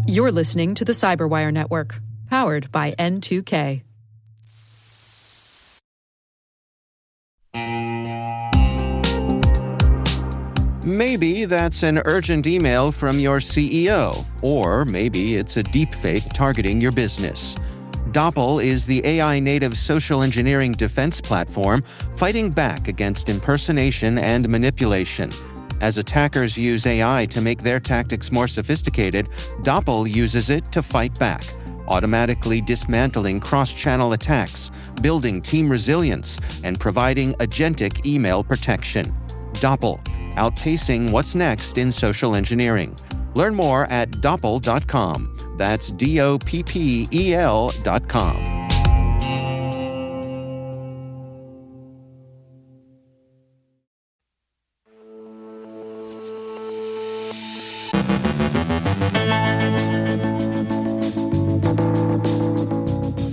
You're listening to the CyberWire Network, powered by N2K. Maybe that's an urgent email from your CEO, or maybe it's a deepfake targeting your business. Doppel is the AI-native social engineering defense platform fighting back against impersonation and manipulation. As attackers use AI to make their tactics more sophisticated, Doppel uses it to fight back, automatically dismantling cross-channel attacks, building team resilience, and providing agentic email protection. Doppel, outpacing what's next in social engineering. Learn more at doppel.com. That's DOPPEL.com.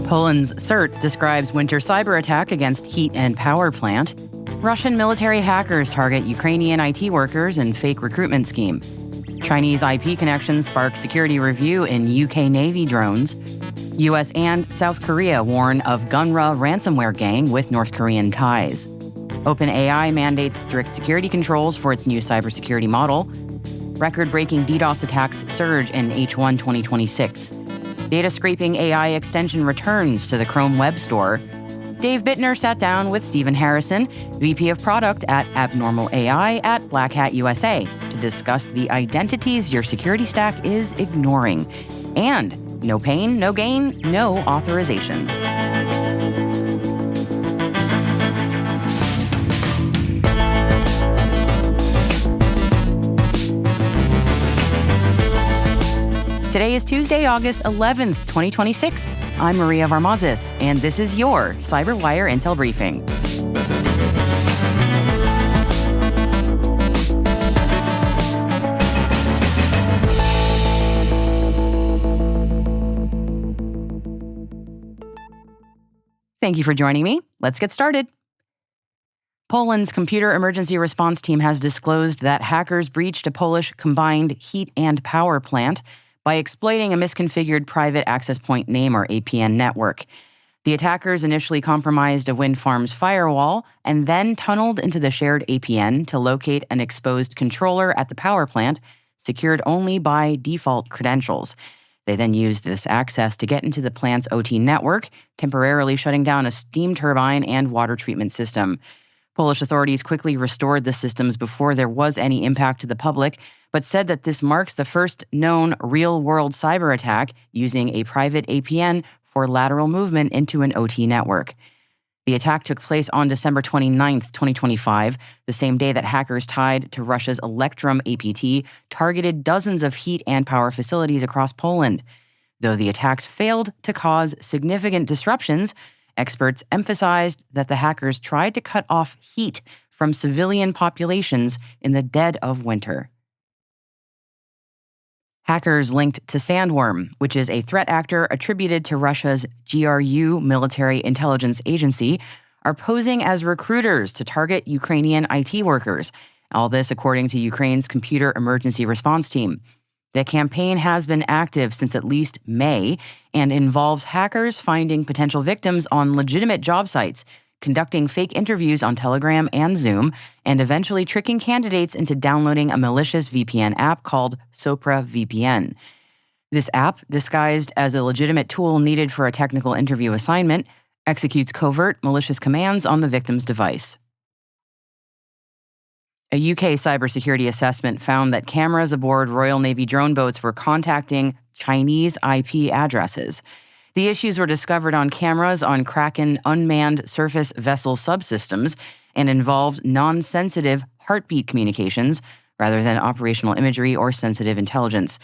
Poland's CERT describes winter cyber attack against heat and power plant. Russian military hackers target Ukrainian IT workers in fake recruitment scheme. Chinese IP connections spark security review in UK Navy drones. US and South Korea warn of Gunra ransomware gang with North Korean ties. OpenAI mandates strict security controls for its new cybersecurity model. Record-breaking DDoS attacks surge in H1 2026. Data scraping AI extension returns to the Chrome Web Store. Dave Bittner sat down with Stephen Harrison, VP of Product at Abnormal AI at Black Hat USA, to discuss the identities your security stack is ignoring. And no pain, no gain, no authorization. Today is Tuesday, August 11th, 2026. I'm Maria Varmazis, and this is your CyberWire Intel Briefing. Thank you for joining me. Let's get started. Poland's Computer Emergency Response Team has disclosed that hackers breached a Polish combined heat and power plant by exploiting a misconfigured private access point name or APN network. The attackers initially compromised a wind farm's firewall and then tunneled into the shared APN to locate an exposed controller at the power plant, secured only by default credentials. They then used this access to get into the plant's OT network, temporarily shutting down a steam turbine and water treatment system. Polish authorities quickly restored the systems before there was any impact to the public, but said that this marks the first known real-world cyber attack using a private APN for lateral movement into an OT network. The attack took place on December 29th, 2025, the same day that hackers tied to Russia's Electrum APT targeted dozens of heat and power facilities across Poland. Though the attacks failed to cause significant disruptions, experts emphasized that the hackers tried to cut off heat from civilian populations in the dead of winter. Hackers linked to Sandworm, which is a threat actor attributed to Russia's GRU military intelligence agency, are posing as recruiters to target Ukrainian IT workers. All this according to Ukraine's Computer Emergency Response Team. The campaign has been active since at least May and involves hackers finding potential victims on legitimate job sites, conducting fake interviews on Telegram and Zoom, and eventually tricking candidates into downloading a malicious VPN app called Sopra VPN. This app, disguised as a legitimate tool needed for a technical interview assignment, executes covert, malicious commands on the victim's device. A UK cybersecurity assessment found that cameras aboard Royal Navy drone boats were contacting Chinese IP addresses. The issues were discovered on cameras on Kraken unmanned surface vessel subsystems and involved non-sensitive heartbeat communications rather than operational imagery or sensitive intelligence.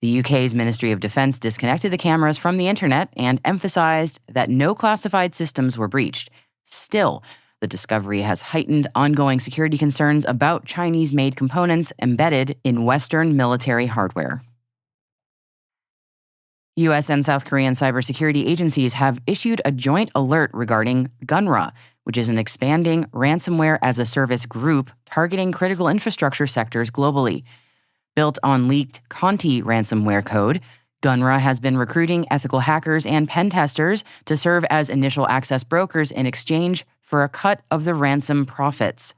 The UK's Ministry of Defense disconnected the cameras from the internet and emphasized that no classified systems were breached. Still, the discovery has heightened ongoing security concerns about Chinese-made components embedded in Western military hardware. U.S. and South Korean cybersecurity agencies have issued a joint alert regarding Gunra, which is an expanding ransomware-as-a-service group targeting critical infrastructure sectors globally. Built on leaked Conti ransomware code, Gunra has been recruiting ethical hackers and pen testers to serve as initial access brokers in exchange for a cut of the ransom profits.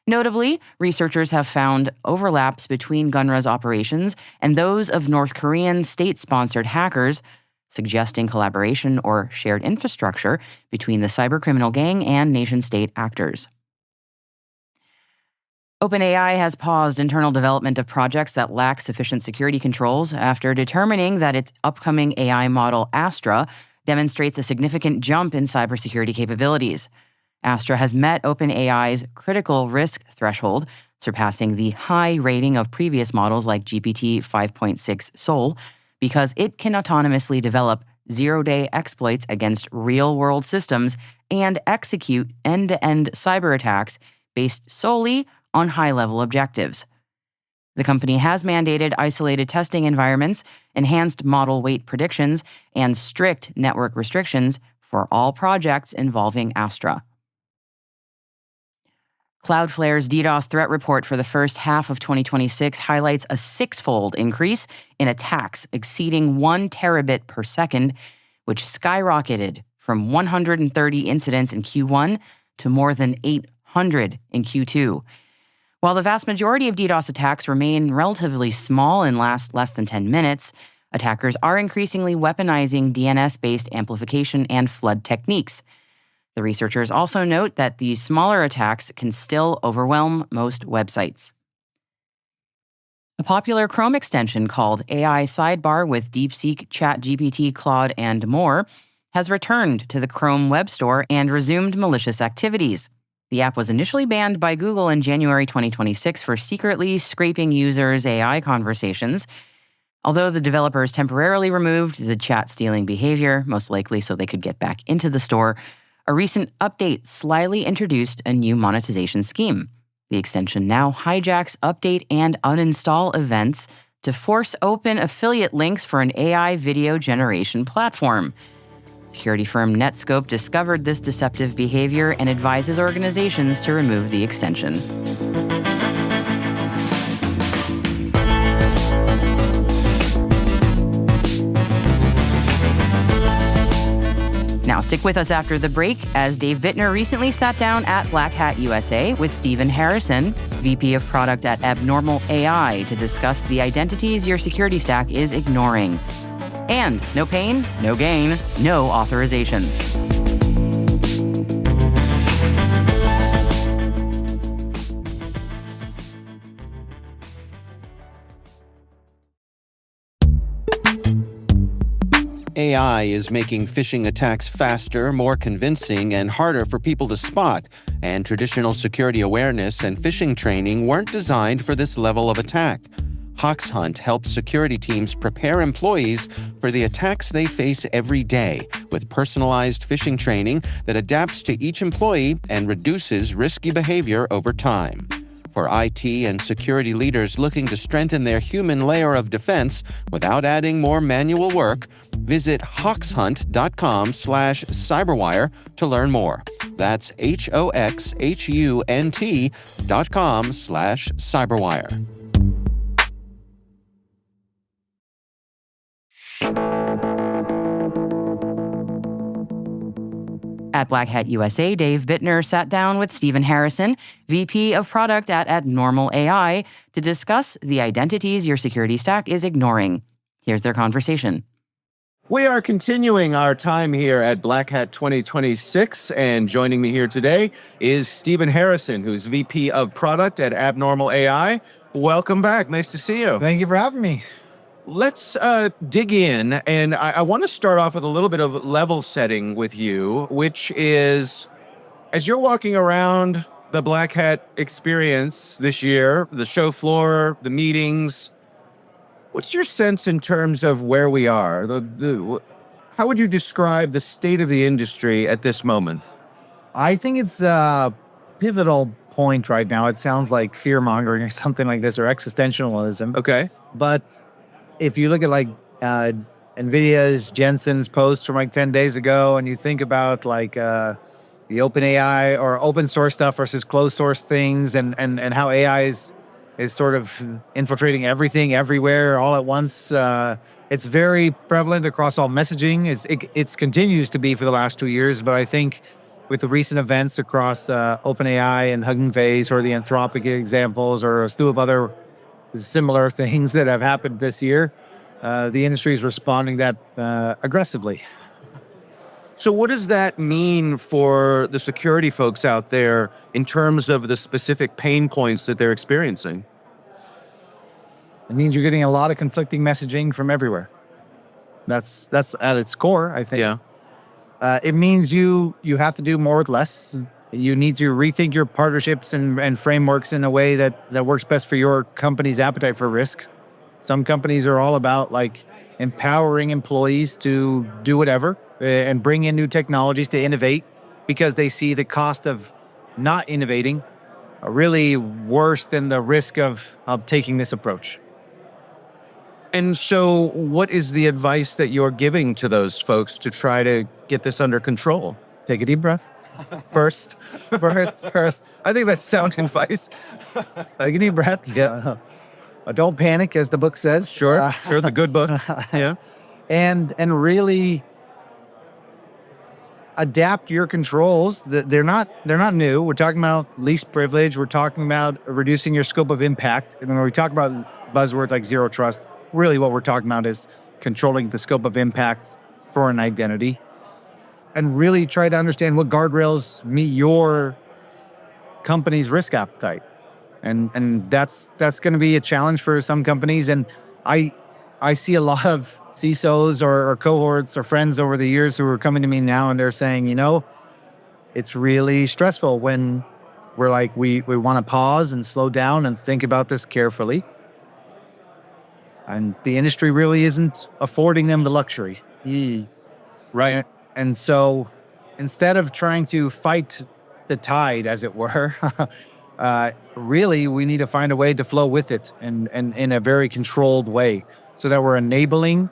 Notably, researchers have found overlaps between Gunra's operations and those of North Korean state-sponsored hackers, suggesting collaboration or shared infrastructure between the cybercriminal gang and nation-state actors. OpenAI has paused internal development of projects that lack sufficient security controls after determining that its upcoming AI model, Astra, demonstrates a significant jump in cybersecurity capabilities. Astra has met OpenAI's critical risk threshold, surpassing the high rating of previous models like GPT 5.6 Sol, because it can autonomously develop zero-day exploits against real-world systems and execute end-to-end cyber attacks based solely on high-level objectives. The company has mandated isolated testing environments, enhanced model weight predictions, and strict network restrictions for all projects involving Astra. Cloudflare's DDoS threat report for the first half of 2026 highlights a six-fold increase in attacks exceeding 1 terabit per second, which skyrocketed from 130 incidents in Q1 to more than 800 in Q2. While the vast majority of DDoS attacks remain relatively small and last less than 10 minutes, attackers are increasingly weaponizing DNS-based amplification and flood techniques. The researchers also note that these smaller attacks can still overwhelm most websites. A popular Chrome extension called AI Sidebar with DeepSeek, ChatGPT, Claude, and more has returned to the Chrome Web Store and resumed malicious activities. The app was initially banned by Google in January 2026 for secretly scraping users' AI conversations. Although the developers temporarily removed the chat-stealing behavior, most likely so they could get back into the store, a recent update slyly introduced a new monetization scheme. The extension now hijacks update and uninstall events to force open affiliate links for an AI video generation platform. Security firm Netscope discovered this deceptive behavior and advises organizations to remove the extension. Now, stick with us after the break, as Dave Bittner recently sat down at Black Hat USA with Stephen Harrison, VP of Product at Abnormal AI, to discuss the identities your security stack is ignoring. And no pain, no gain, no authorization. AI is making phishing attacks faster, more convincing, and harder for people to spot, and traditional security awareness and phishing training weren't designed for this level of attack. HawksHunt helps security teams prepare employees for the attacks they face every day with personalized phishing training that adapts to each employee and reduces risky behavior over time. For IT and security leaders looking to strengthen their human layer of defense without adding more manual work, visit hawkshunt.com/cyberwire to learn more. That's HOXHUNT.com/cyberwire. At Black Hat USA, Dave Bittner sat down with Stephen Harrison, VP of Product at Abnormal AI, to discuss the identities your security stack is ignoring. Here's their conversation. We are continuing our time here at Black Hat 2026, and joining me here today is Stephen Harrison, who's VP of Product at Abnormal AI. Welcome back. Nice to see you. Thank you for having me. Let's dig in, and I want to start off with a little bit of level setting with you, which is, as you're walking around the Black Hat experience this year, the show floor, the meetings, what's your sense in terms of where we are? How would you describe the state of the industry at this moment? I think it's a pivotal point right now. It sounds like fear-mongering or something like this, or existentialism. Okay. But if you look at NVIDIA's Jensen's post from 10 days ago, and you think about the OpenAI or open source stuff versus closed source things, and how AI is is sort of infiltrating everything, everywhere, all at once. It's very prevalent across all messaging. It continues to be for the last 2 years, but I think with the recent events across OpenAI and Hugging Face, or the Anthropic examples, or a slew of other similar things that have happened this year, the industry is responding that aggressively. So what does that mean for the security folks out there in terms of the specific pain points that they're experiencing? It means you're getting a lot of conflicting messaging from everywhere. That's at its core, I think. Yeah. It means you have to do more with less. You need to rethink your partnerships and frameworks in a way that works best for your company's appetite for risk. Some companies are all about like empowering employees to do whatever and bring in new technologies to innovate, because they see the cost of not innovating really worse than the risk of taking this approach. And so what is the advice that you're giving to those folks to try to get this under control? Take a deep breath. First. I think that's sound advice. Take a deep breath. Yeah. Don't panic, as the book says. Sure, the good book. Yeah. And really adapt your controls. They're not new. We're talking about least privilege. We're talking about reducing your scope of impact. And when we talk about buzzwords like zero trust, really what we're talking about is controlling the scope of impact for an identity, and really try to understand what guardrails meet your company's risk appetite. And that's going to be a challenge for some companies. And I see a lot of CISOs or cohorts or friends over the years who are coming to me now, and they're saying, it's really stressful when we're like, we want to pause and slow down and think about this carefully. And the industry really isn't affording them the luxury. Right. And so instead of trying to fight the tide, as it were, really we need to find a way to flow with it, and in a very controlled way, so that we're enabling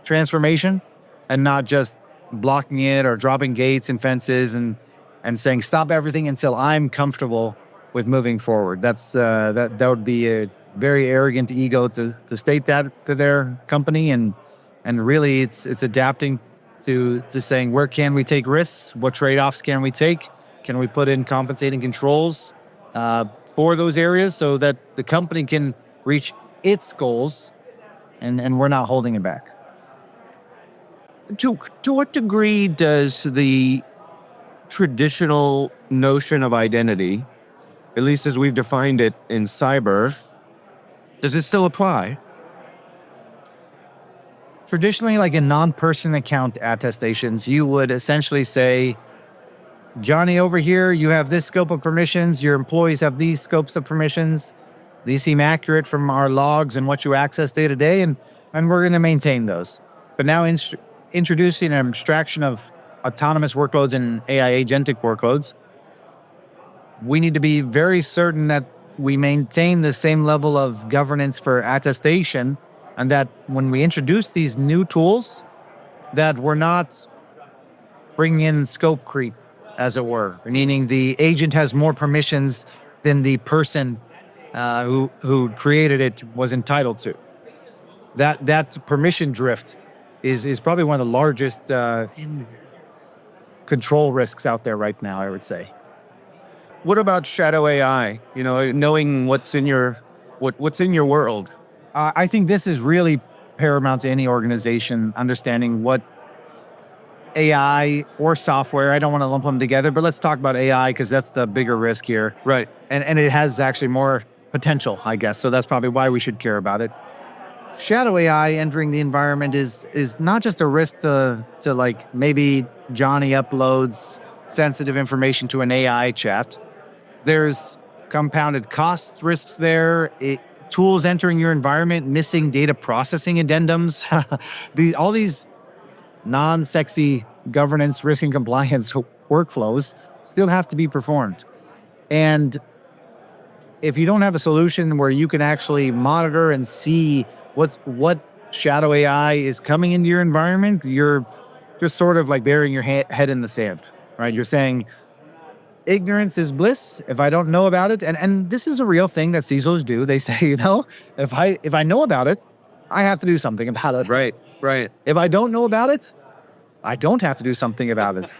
transformation and not just blocking it or dropping gates and fences and saying, stop everything until I'm comfortable with moving forward. That would be a very arrogant ego to state that to their company, and really it's adapting to saying, where can we take risks? What trade-offs can we take? Can we put in compensating controls for those areas so that the company can reach its goals, and we're not holding it back? To what degree does the traditional notion of identity, at least as we've defined it in cyber, does it still apply? Traditionally, like in non-person account attestations, you would essentially say, Johnny over here, you have this scope of permissions. Your employees have these scopes of permissions. These seem accurate from our logs and what you access day to day, and we're going to maintain those. But now introducing an abstraction of autonomous workloads and AI agentic workloads, we need to be very certain that we maintain the same level of governance for attestation, and that when we introduce these new tools, that we're not bringing in scope creep, as it were, meaning the agent has more permissions than the person who created it was entitled to. That permission drift is probably one of the largest control risks out there right now, I would say. What about shadow AI? Knowing what's in your world. I think this is really paramount to any organization, understanding what AI or software, I don't want to lump them together, but let's talk about AI because that's the bigger risk here. Right. And it has actually more potential, I guess. So that's probably why we should care about it. Shadow AI entering the environment is not just a risk to like maybe Johnny uploads sensitive information to an AI chat. There's compounded cost risks there. Tools entering your environment, missing data processing addendums. All these non-sexy governance, risk, and compliance workflows still have to be performed. And if you don't have a solution where you can actually monitor and see what shadow AI is coming into your environment, you're just sort of like burying your head in the sand, right? You're saying, ignorance is bliss. If I don't know about it, and this is a real thing that CISOs do. They say, if I know about it, I have to do something about it. Right. If I don't know about it, I don't have to do something about it.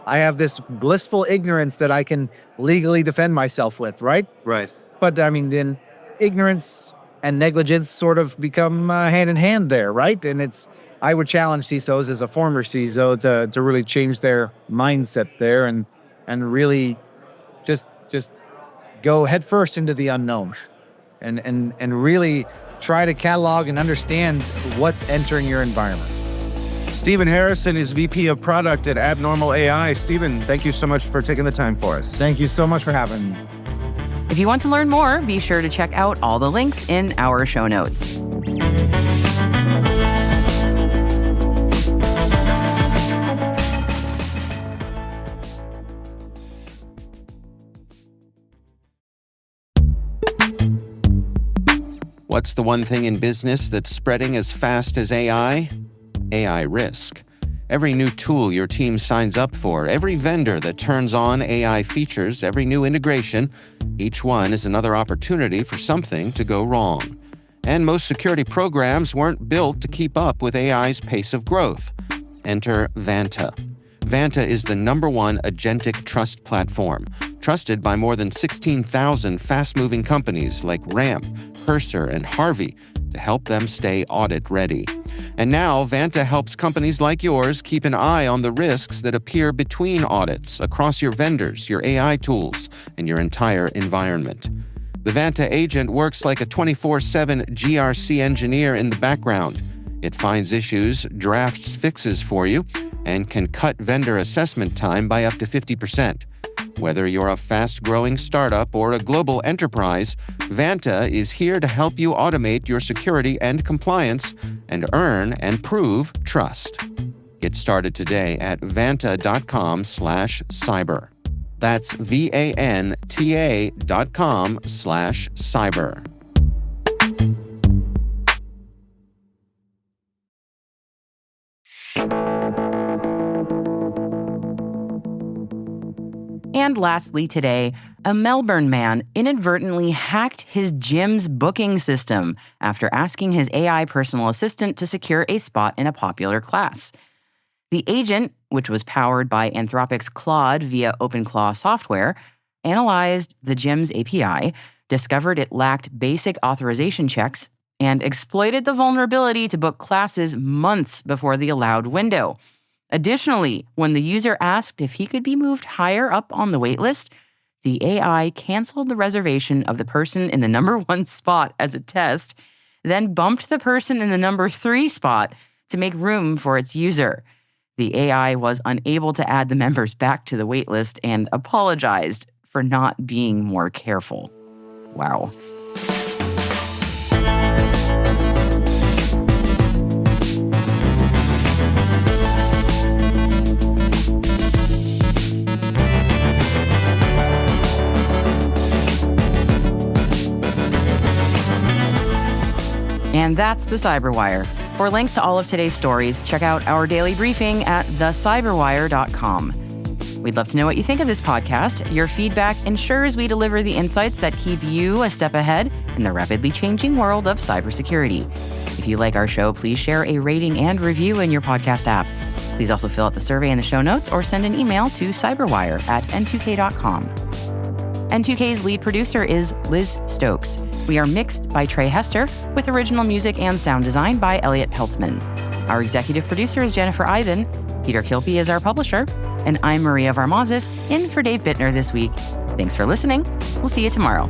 I have this blissful ignorance that I can legally defend myself with, right? Right. But then ignorance and negligence sort of become hand in hand there, right? And I would challenge CISOs as a former CISO to really change their mindset there and really just go headfirst into the unknown and really try to catalog and understand what's entering your environment. Stephen Harrison is VP of Product at Abnormal AI. Stephen, thank you so much for taking the time for us. Thank you so much for having me. If you want to learn more, be sure to check out all the links in our show notes. What's the one thing in business that's spreading as fast as AI? AI risk. Every new tool your team signs up for, every vendor that turns on AI features, every new integration, each one is another opportunity for something to go wrong. And most security programs weren't built to keep up with AI's pace of growth. Enter Vanta. Vanta is the #1 agentic trust platform, trusted by more than 16,000 fast-moving companies like Ramp, Cursor, and Harvey to help them stay audit-ready. And now, Vanta helps companies like yours keep an eye on the risks that appear between audits across your vendors, your AI tools, and your entire environment. The Vanta agent works like a 24/7 GRC engineer in the background. It finds issues, drafts fixes for you, and can cut vendor assessment time by up to 50%. Whether you're a fast-growing startup or a global enterprise, Vanta is here to help you automate your security and compliance and earn and prove trust. Get started today at vanta.com/cyber. That's VANTA.com/cyber. And lastly today, a Melbourne man inadvertently hacked his gym's booking system after asking his AI personal assistant to secure a spot in a popular class. The agent, which was powered by Anthropic's Claude via OpenClaw software, analyzed the gym's API, discovered it lacked basic authorization checks, and exploited the vulnerability to book classes months before the allowed window. Additionally, when the user asked if he could be moved higher up on the waitlist, the AI canceled the reservation of the person in the #1 spot as a test, then bumped the person in the #3 spot to make room for its user. The AI was unable to add the members back to the waitlist and apologized for not being more careful. Wow. And that's the CyberWire. For links to all of today's stories, check out our daily briefing at thecyberwire.com. We'd love to know what you think of this podcast. Your feedback ensures we deliver the insights that keep you a step ahead in the rapidly changing world of cybersecurity. If you like our show, please share a rating and review in your podcast app. Please also fill out the survey in the show notes or send an email to cyberwire@n2k.com. N2K's lead producer is Liz Stokes. We are mixed by Trey Hester, with original music and sound design by Elliot Peltzman. Our executive producer is Jennifer Ivan. Peter Kilpie is our publisher. And I'm Maria Varmazis, in for Dave Bittner this week. Thanks for listening. We'll see you tomorrow.